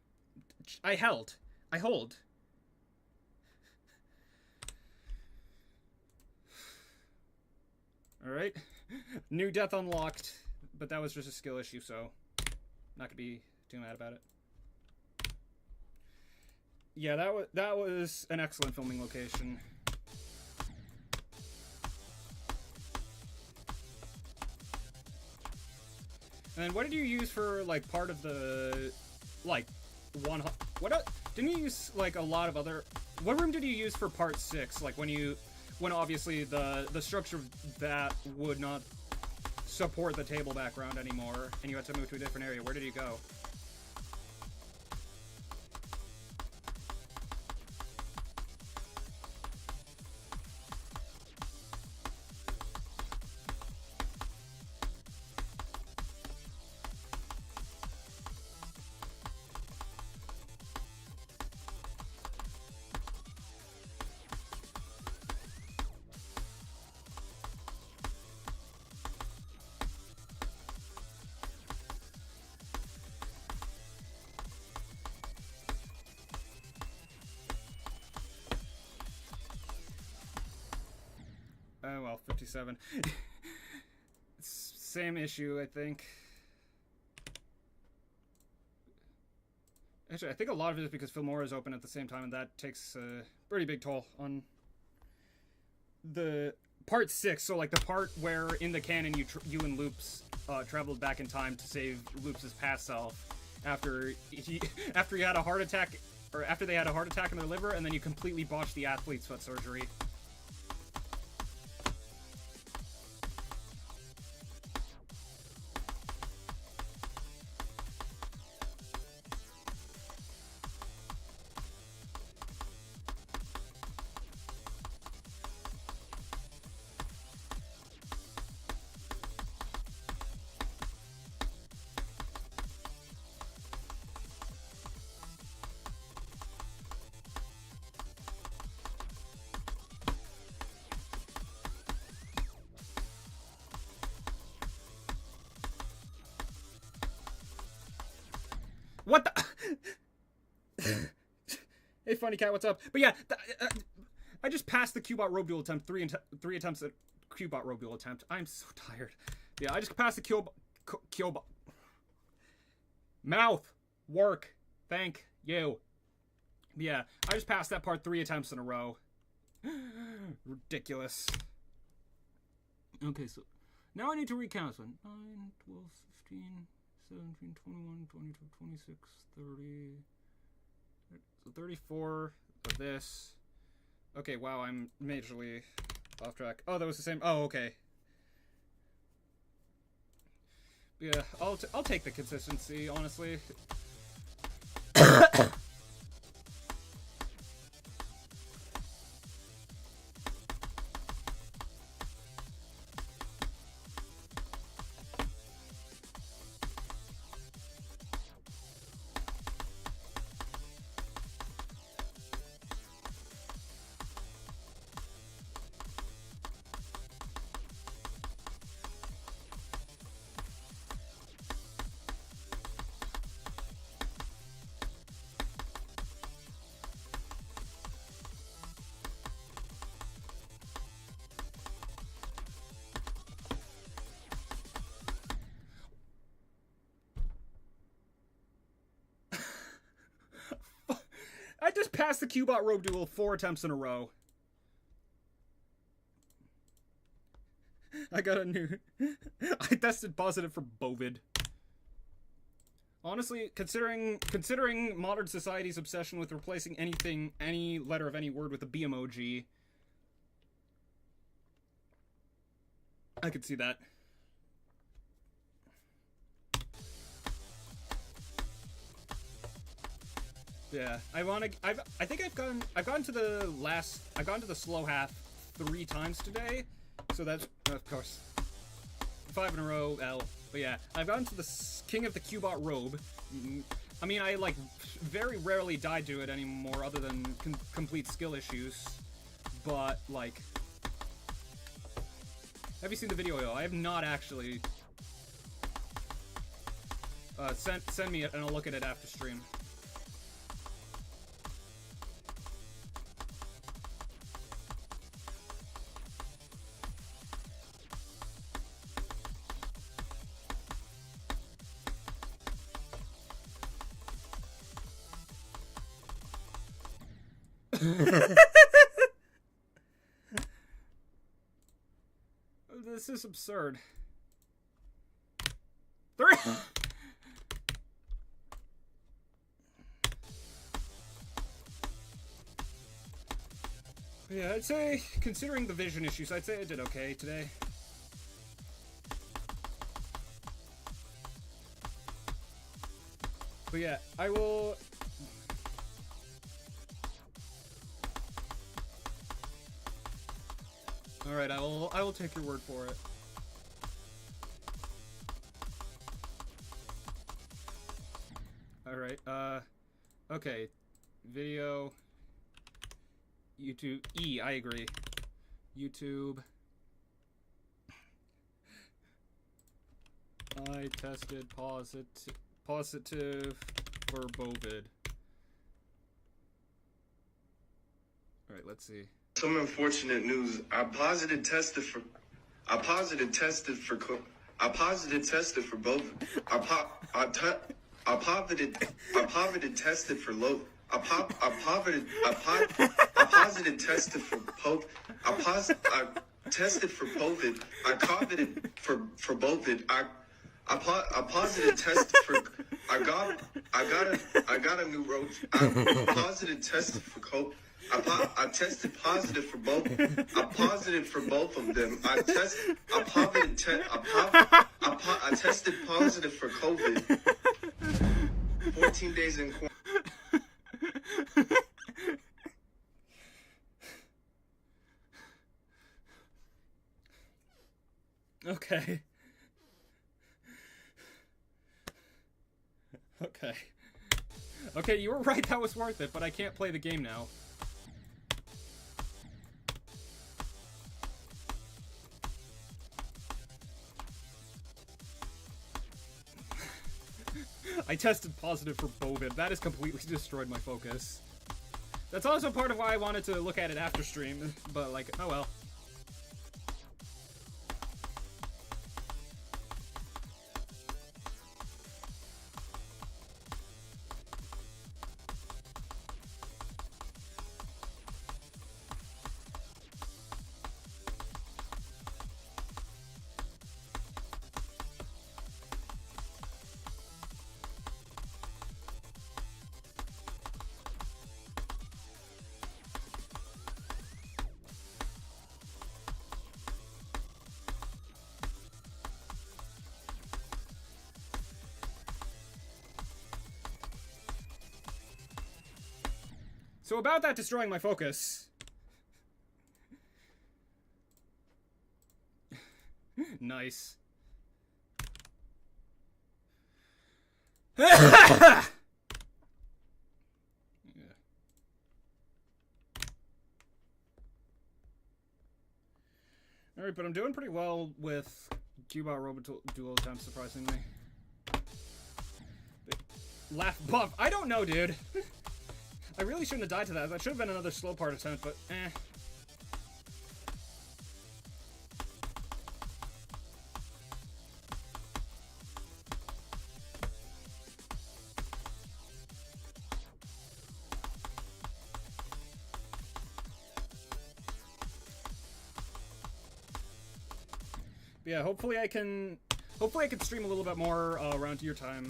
I held. I hold. Alright. New death unlocked. But that was just a skill issue, so... Not gonna be too mad about it. Yeah, that was an excellent filming location. And then what did you use for, like, part of the, like, didn't you use, like, a lot of other... What room did you use for part 6? Like, when obviously the structure of that would not support the table background anymore, and you had to move to a different area. Where did you go? Oh, well, 57. Same issue, I think. Actually, I think a lot of it is because Filmora is open at the same time, and that takes a pretty big toll on the part 6. So, like, the part where in the canon you and Loops traveled back in time to save Loops' past self after he had a heart attack, or after they had a heart attack in their liver, and then you completely botched the athlete's foot surgery. What the? Hey, funny cat, what's up? But yeah, I just passed the Qbot robe duel attempt. Three attempts at Qbot robe duel attempt. I'm so tired. Yeah, I just passed the Qbot. Mouth work. Thank you. Yeah, I just passed that part 3 attempts in a row. Ridiculous. Okay, so now I need to recount. So 9, 12, 15, 17, 21, 22, 26, 30. So 34 of this. Okay, wow, I'm majorly off track. Oh, that was the same. Oh, okay. Yeah, I'll take the consistency, honestly. I just passed the Qbot robe duel 4 attempts in a row. I got a new... I tested positive for Bovid. Honestly, considering modern society's obsession with replacing anything, any letter of any word with a B emoji, I could see that. Yeah, I think I've gotten to the slow half 3 times today, so that's of course 5 in a row. But yeah, I've gotten to the King of the Qbot robe. I mean, I like very rarely die to it anymore, other than complete skill issues. But like, have you seen the video? Yo, I have not actually. Send me it and I'll look at it after stream. This is absurd. Yeah, I'd say, considering the vision issues, I'd say I did okay today. But yeah, I will... Alright, I will take your word for it. Alright, okay. Video... YouTube... I agree. YouTube... I tested positive for Bovid. Alright, let's see. Some unfortunate news. I positive tested for both. I positive tested for low. I tested for COVID. I coveted for both it. I positive tested for. I got a new roach. I positive tested for COVID. I tested positive for both. I positive for both of them. I tested positive for COVID. 14 days in quarantine. Okay. Okay. Okay, you were right, that was worth it, but I can't play the game now. I tested positive for Bovid. That has completely destroyed my focus. That's also part of why I wanted to look at it after stream, but like, oh well. So about that destroying my focus. Nice. Yeah. Alright, but I'm doing pretty well with Cubot Robot Duel attempts, surprisingly. Laugh buff. I don't know, dude. I really shouldn't have died to that. That should have been another slow part attempt, but eh. But yeah, hopefully I can stream a little bit more around your time,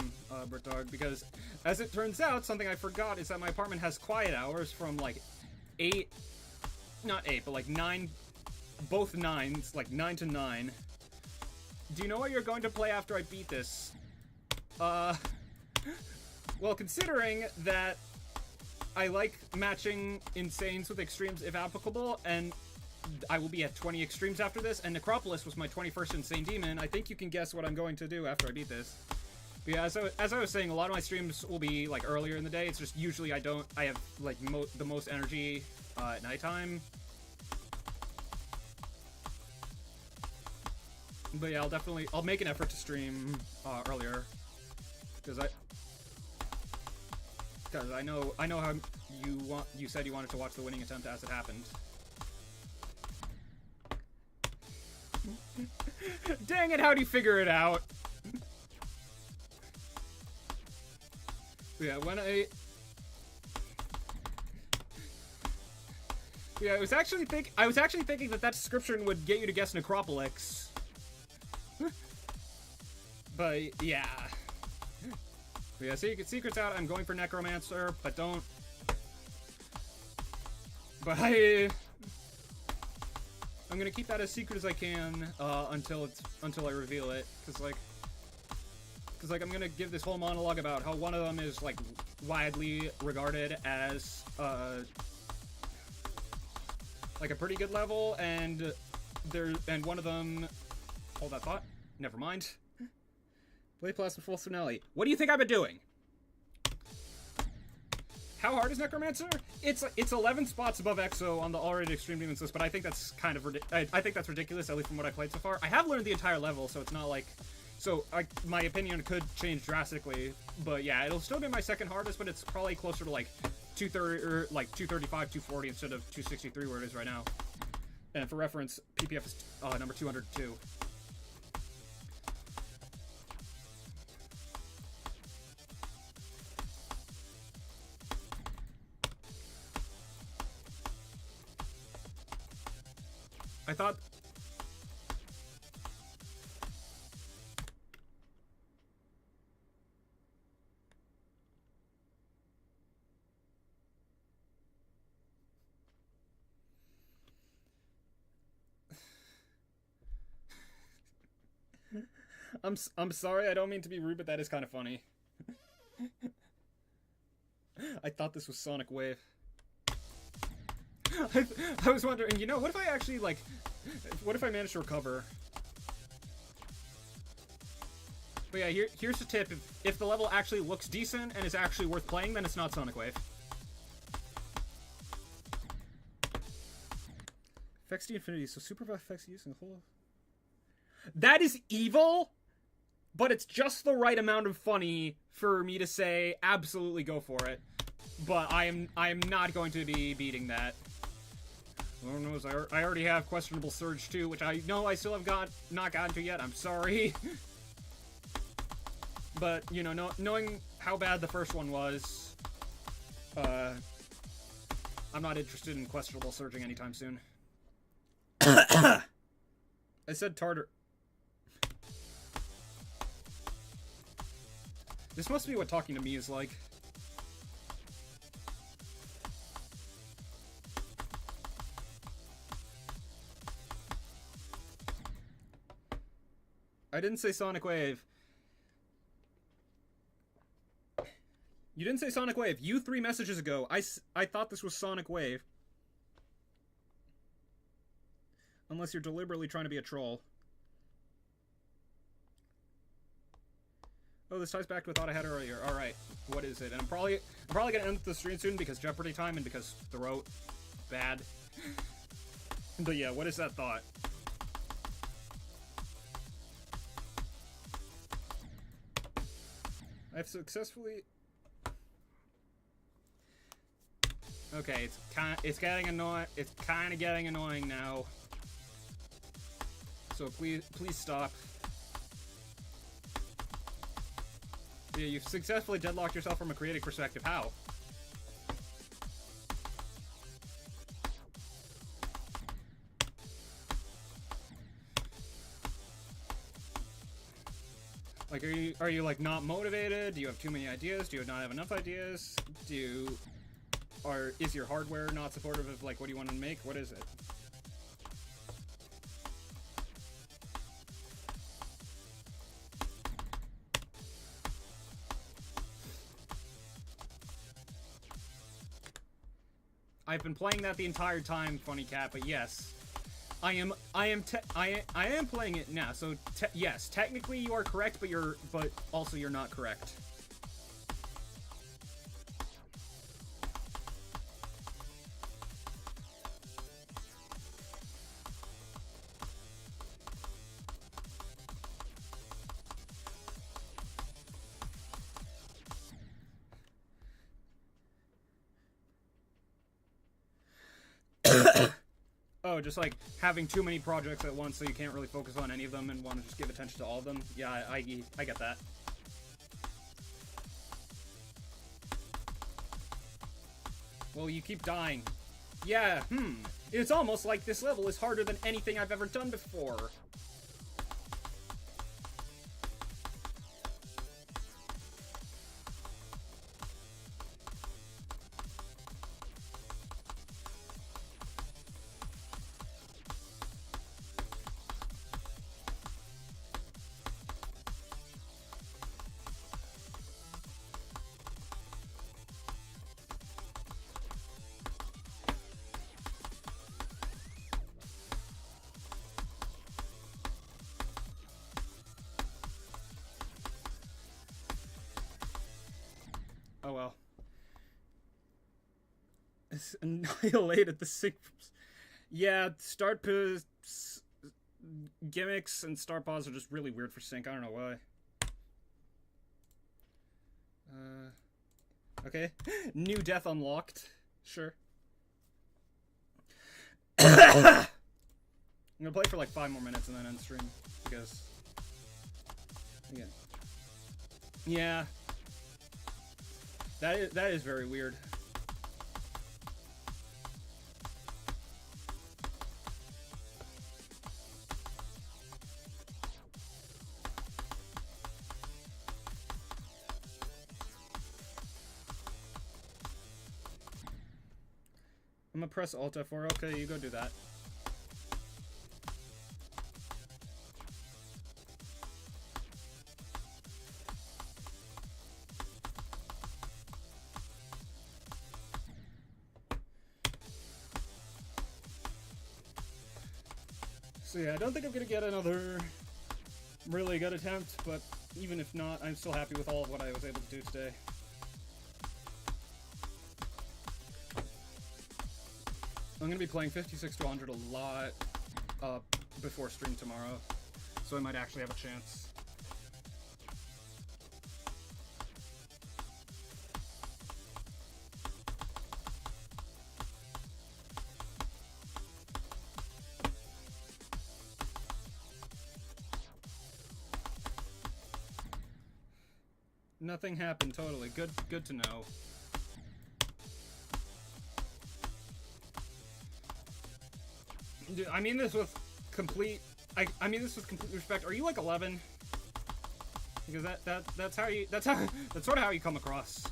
BritDog, because as it turns out, something I forgot is that my apartment has quiet hours from like 8, not 8, but like 9, both 9s, like 9 to 9. Do you know what you're going to play after I beat this? Well, considering that I like matching Insanes with Extremes if applicable, and I will be at 20 Extremes after this, and Necropolis was my 21st Insane Demon, I think you can guess what I'm going to do after I beat this. But yeah, as I was saying, a lot of my streams will be like earlier in the day. It's just usually I have like the most energy at nighttime. But yeah, I'll make an effort to stream earlier, because I know how you said you wanted to watch the winning attempt as it happened. Dang it, how'd you figure it out? Yeah, I was actually thinking that description would get you to guess Necropolis. But yeah. Yeah, secret's out. I'm going for Necromancer, but don't. But I'm gonna keep that as secret as I can until I reveal it, because I'm gonna give this whole monologue about how one of them is like widely regarded as like a pretty good level, and one of them. Hold that thought. Never mind. Play Plasma Full Finale. What do you think I've been doing? How hard is Necromancer? It's 11 spots above EXO on the already Extreme Demons list, but I think that's kind of I think that's ridiculous, at least from what I played so far. I have learned the entire level, so it's not like my opinion could change drastically. But yeah, it'll still be my second hardest, but it's probably closer to like 230 or like 235, 240 instead of 263 where it is right now. And for reference, PPF is number 202. I thought... I'm sorry, I don't mean to be rude, but that is kind of funny. I thought this was Sonic Wave. I was wondering, you know, what if I actually, like, what if I manage to recover? But yeah, here's the tip. If the level actually looks decent and is actually worth playing, then it's not Sonic Wave. Fexty Infinity, so super buff Fexty using the whole... That is evil? but it's just the right amount of funny for me to say absolutely go for it. But I am not going to be beating that. Lord knows I already have Questionable Surge 2, which I know I still have not gotten to yet. I'm sorry. But, you know, knowing how bad the first one was, I'm not interested in Questionable Surging anytime soon. I said Tartar. This must be what talking to me is like. I didn't say Sonic Wave. You didn't say Sonic Wave. You 3 messages ago. I thought this was Sonic Wave. Unless you're deliberately trying to be a troll. Oh, this ties back to a thought I had earlier. Alright, what is it? And I'm probably gonna end the stream soon because Jeopardy time and because throat. Bad. But yeah, what is that thought? I've successfully... Okay, it's getting annoying. It's kind of getting annoying now. So please stop. Yeah, you've successfully deadlocked yourself from a creative perspective. How? Like, are you like not motivated? Do you have too many ideas? Do you not have enough ideas? Is your hardware not supportive of like what you want to make? What is it? I've been playing that the entire time, Funny Cat, but yes. I am playing it now. So yes, technically you are correct, but also you're not correct. Oh, just like having too many projects at once so you can't really focus on any of them and want to just give attention to all of them. Yeah, I get that. Well, you keep dying. Yeah, It's almost like this level is harder than anything I've ever done before. Oh well. It's annihilated the sync. Yeah, start gimmicks and start pause are just really weird for sync. I don't know why. Okay. New death unlocked. Sure. I'm gonna play for like 5 more minutes and then end stream because. Again. Yeah. That is very weird. I'm gonna press Alt F4. Okay, you go do that. So yeah, I don't think I'm gonna get another really good attempt, but even if not, I'm still happy with all of what I was able to do today. I'm gonna be playing 56 to 100 a lot before stream tomorrow, so I might actually have a chance. Nothing happened, totally. Good to know. Dude, I mean this with complete... I mean this with complete respect. Are you like 11? Because that's how you... That's sort of how you come across.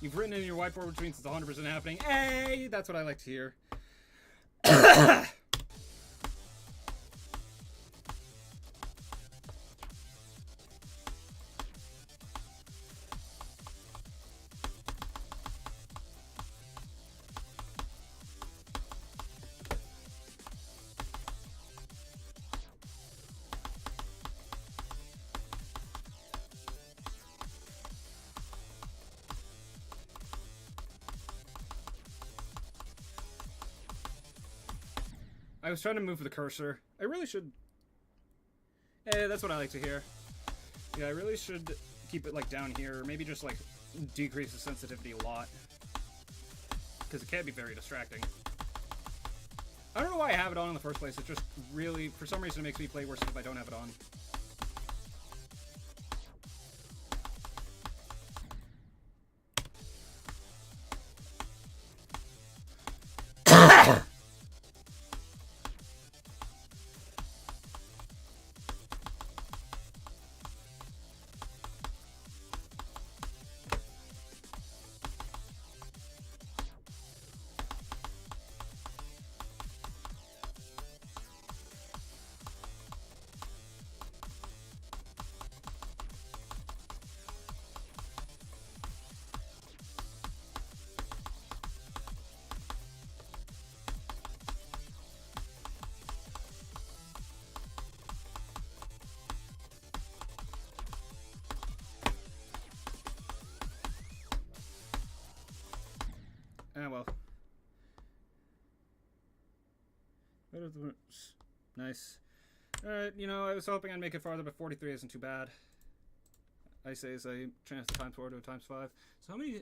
You've written in your whiteboard, which means it's 100% happening. Hey! That's what I like to hear. I was trying to move the cursor. I really should... Hey, that's what I like to hear. Yeah, I really should keep it, like, down here. Or maybe just, like, decrease the sensitivity a lot. Because it can be very distracting. I don't know why I have it on in the first place. It just really... For some reason, it makes me play worse if I don't have it on. Ah, well. Nice. Alright, you know, I was hoping I'd make it farther, but 43 isn't too bad. I say as I chance to times 4 to times 5. So how many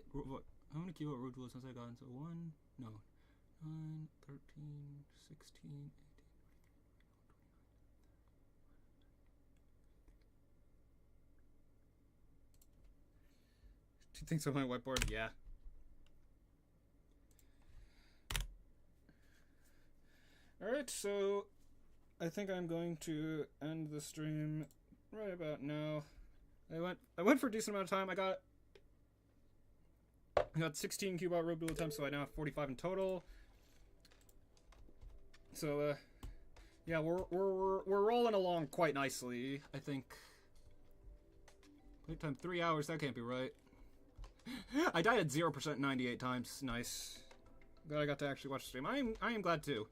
keyboard root rules has I gotten? So 1, no, 9, 13, 16, 18. Two things on my whiteboard? Yeah. Alright, so I think I'm going to end the stream right about now. I went for a decent amount of time. I got 16 Cubot road duel attempts, so I now have 45 in total. So yeah, we're rolling along quite nicely, I think. Playtime 3 hours, that can't be right. I died at 0% 98 times. Nice. Glad I got to actually watch the stream. I am glad too.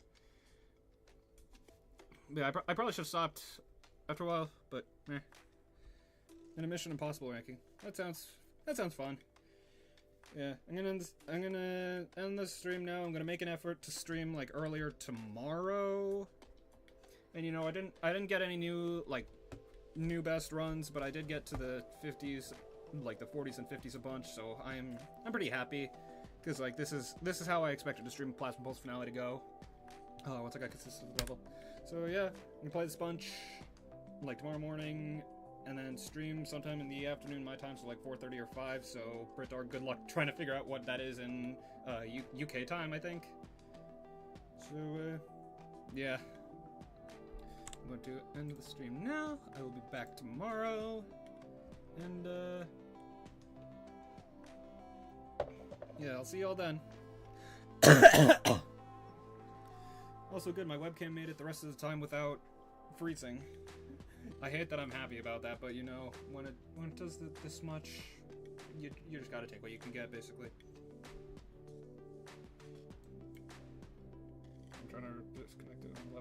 Yeah, I probably should have stopped after a while, but eh. And a Mission Impossible ranking. That sounds fun. Yeah, I'm gonna end the stream now. I'm gonna make an effort to stream like earlier tomorrow. And you know, I didn't get any new best runs, but I did get to the 50s, like the 40s and 50s a bunch. So I'm pretty happy because like this is how I expected the stream Plasma Pulse finale to go. Oh, once I got consistent level. So yeah, I'm gonna play this bunch like tomorrow morning, and then stream sometime in the afternoon my time, so like 4:30 or 5. So Britdog, good luck trying to figure out what that is in UK time, I think. So yeah, I'm going to end the stream now. I will be back tomorrow, and yeah, I'll see y'all then. Also good, my webcam made it the rest of the time without freezing. I hate that I'm happy about that, but you know, when it does this much, you just gotta take what you can get, basically. I'm trying to disconnect it on the